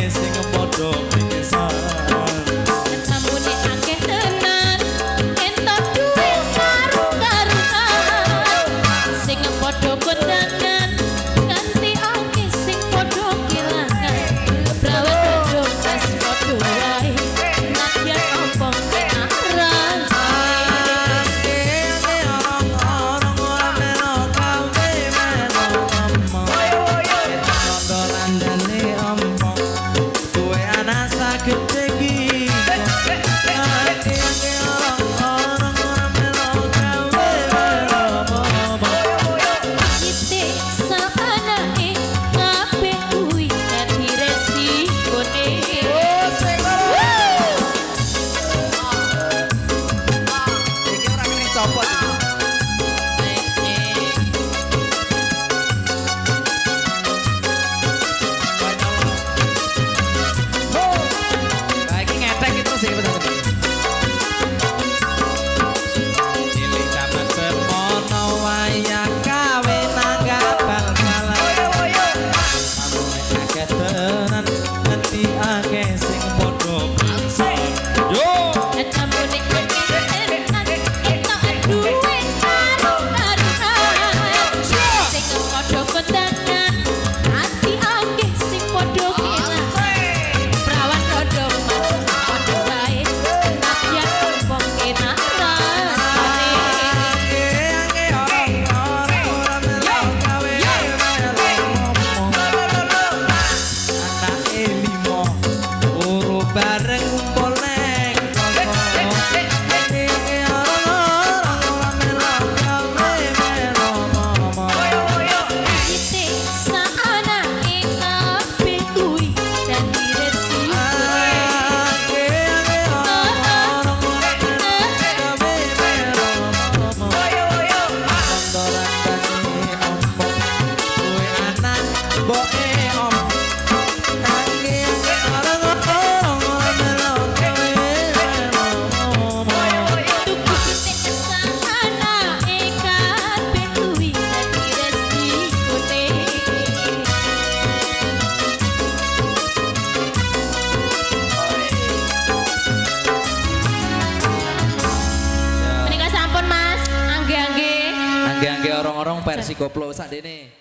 sing padha pingsan. Ambune akeh tenan, entuk duit karo-karuan. Sing padha kondangan, nganti akeh sing padha kilangan. Brawan dodo pas padha wae, nadyan ompong enak rasane. Orang-orang ora melo kawe melo ngomong. Kondolan dene ompong, kowe anak sagede iki. Orang-orang ora melo kawe melo ngomong. Titik saanake kabeh kuwi dadi resikone. Iki ora kene copot. Lagi ngetek itu sih betul-betul. Cilik zaman semono wayah kawin nanggap bal-balan. Ambune akeh tenan nganti akeh sing padha pingsan. Yo. Ambune akeh tenan, entuk duit karo-karuan. Sing padha kondangan, ati akeh sing padha kilangan. Prawan dodo mas padha wae, nadyan ompong enak rasane. Orang-orang ora melo kawe melo ngomong. Anake limo uru bareng kumpul neng kono. Orang-orang ora melo kawe melo ngomong. Titik saanake kabeh kuwi dadi resikone. Menika sampun Mas, angge-angge. Angge-angge orang-orang versi koplo sak dene.